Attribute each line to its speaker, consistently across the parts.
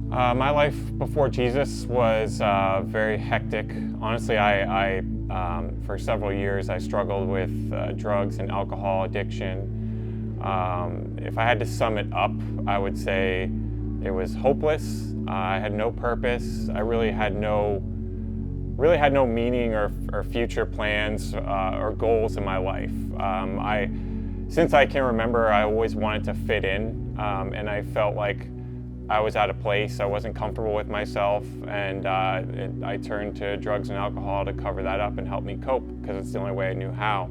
Speaker 1: My life before Jesus was very hectic. Honestly, for several years I struggled with drugs and alcohol addiction. If I had to sum it up, I would say it was hopeless. I had no purpose. I really had no meaning or future plans or goals in my life. Since I can remember, I always wanted to fit in, and I felt like I was out of place. I wasn't comfortable with myself, and I turned to drugs and alcohol to cover that up and help me cope, because it's the only way I knew how.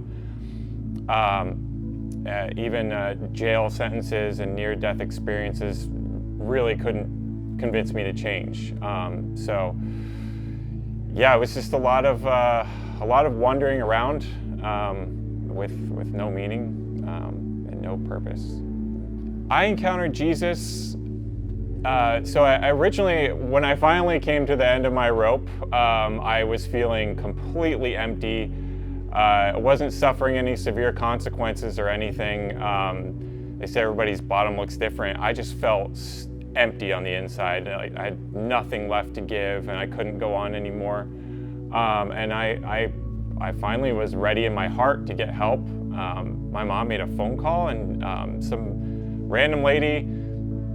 Speaker 1: Even jail sentences and near-death experiences really couldn't convince me to change. Yeah, it was just a lot of wandering around with no meaning and no purpose. I encountered Jesus. So I originally, when I finally came to the end of my rope, I was feeling completely empty. I wasn't suffering any severe consequences or anything. They say everybody's bottom looks different. I just felt empty on the inside. I had nothing left to give, and I couldn't go on anymore. And I finally was ready in my heart to get help. My mom made a phone call, and some random lady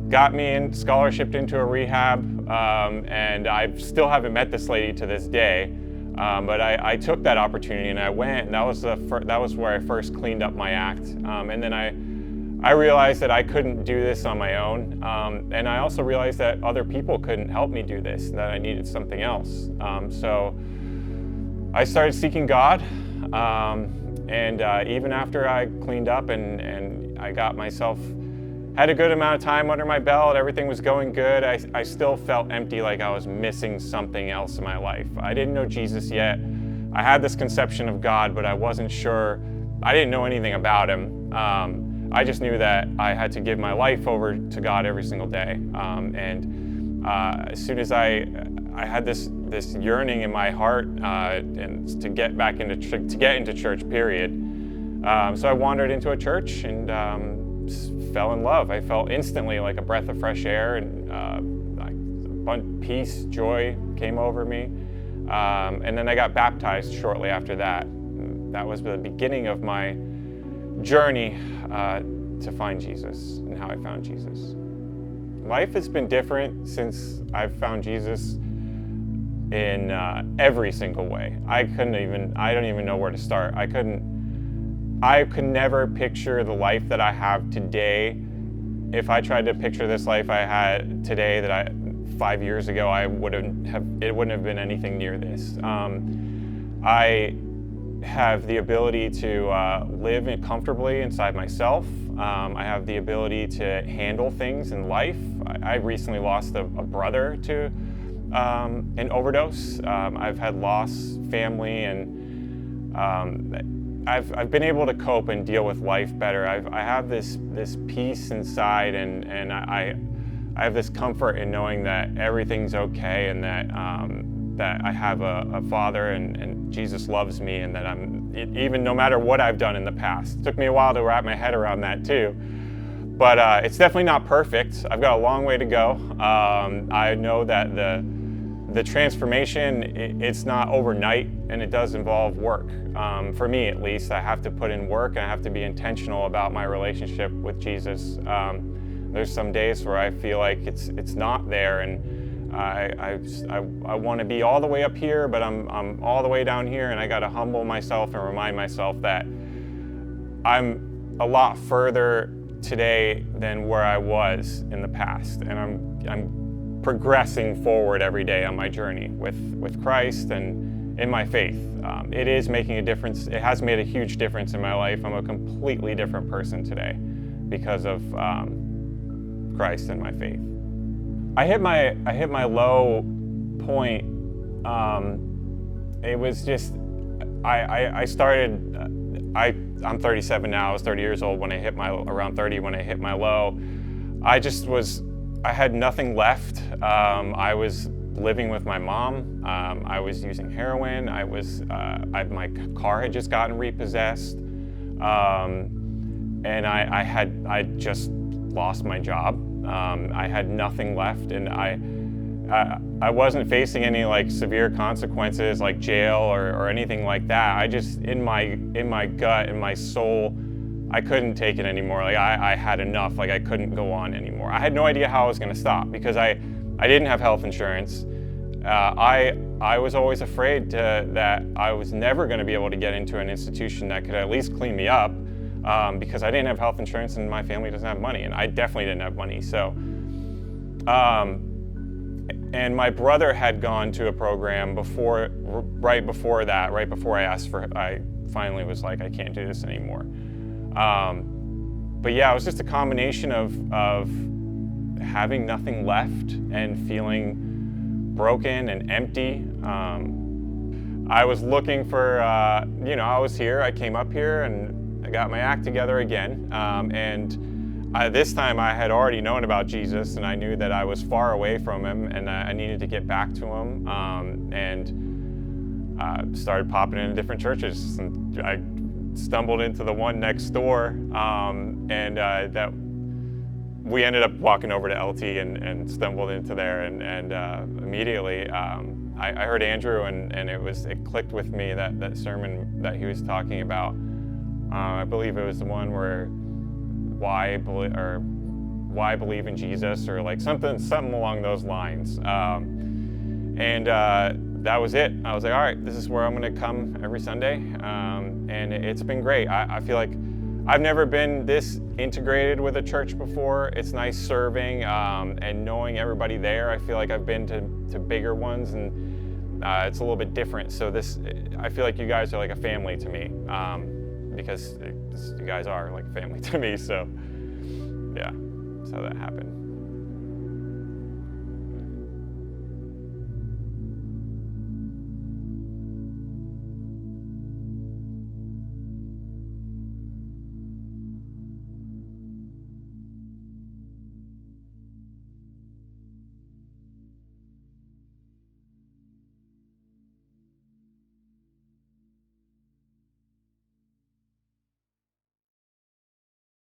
Speaker 1: got me scholarshiped into a rehab, and I still haven't met this lady to this day. But I took that opportunity and I went, and that was where I first cleaned up my act. And then I realized that I couldn't do this on my own, and I also realized that other people couldn't help me do this, that I needed something else. So I started seeking God, and even after I cleaned up and I got myself, had a good amount of time under my belt, everything was going good, I still felt empty, like I was missing something else in my life. I didn't know Jesus yet. I had this conception of God, but I wasn't sure. I didn't know anything about him. I just knew that I had to give my life over to God every single day. As soon as I had this yearning in my heart and to get into church, period. So I wandered into a church and fell in love. I felt instantly like a breath of fresh air, and peace, joy came over me. And then I got baptized shortly after that. That was the beginning of my journey to find Jesus and how I found Jesus. Life has been different since I've found Jesus in every single way. I don't even know where to start. I could never picture the life that I have today. If I tried to picture this life I had today 5 years ago, it wouldn't have been anything near this. I have the ability to live comfortably inside myself. I have the ability to handle things in life. I recently lost a brother to an overdose. I've had lost family, and I've been able to cope and deal with life better. I have this peace inside, and I have this comfort in knowing that everything's okay, and that I have a Father, and Jesus loves me, and that even no matter what I've done in the past. It took me a while to wrap my head around that too. But it's definitely not perfect. I've got a long way to go. I know that the transformation, it's not overnight, and it does involve work. For me, at least, I have to put in work, and I have to be intentional about my relationship with Jesus. There's some days where I feel like it's not there, and I want to be all the way up here, but I'm all the way down here, and I got to humble myself and remind myself that I'm a lot further today than where I was in the past, and I'm progressing forward every day on my journey with Christ and in my faith. It is making a difference. It has made a huge difference in my life. I'm a completely different person today because of Christ and my faith. I hit my low point. It was just I started. I'm 37 now. I was 30 years old when I hit around 30 when I hit my low. I had nothing left. I was living with my mom. I was using heroin. My car had just gotten repossessed, and I just lost my job. I had nothing left, and I wasn't facing any like severe consequences like jail or anything like that. I just, in my gut, in my soul, I couldn't take it anymore. Like I had enough. Like I couldn't go on anymore. I had no idea how I was going to stop because I didn't have health insurance. I was always afraid that I was never going to be able to get into an institution that could at least clean me up because I didn't have health insurance and my family doesn't have money, and I definitely didn't have money. So, and my brother had gone to a program right before I finally was like, I can't do this anymore. But yeah, it was just a combination of having nothing left and feeling broken and empty. I was looking for, I was here, I came up here and I got my act together again. This time I had already known about Jesus, and I knew that I was far away from him and I needed to get back to him, and started popping into different churches. And I stumbled into the one next door, that we ended up walking over to LT and stumbled into there, and immediately I heard Andrew, and it clicked with me, that sermon that he was talking about. I believe it was the one where why believe in Jesus, or like something along those lines. That was it. I was like, all right, this is where I'm going to come every Sunday, and it's been great. I feel like I've never been this integrated with a church before. It's nice serving and knowing everybody there. I feel like I've been to bigger ones, and it's a little bit different. So I feel like you guys are like a family to me, because you guys are like a family to me. So yeah, that's how that happened.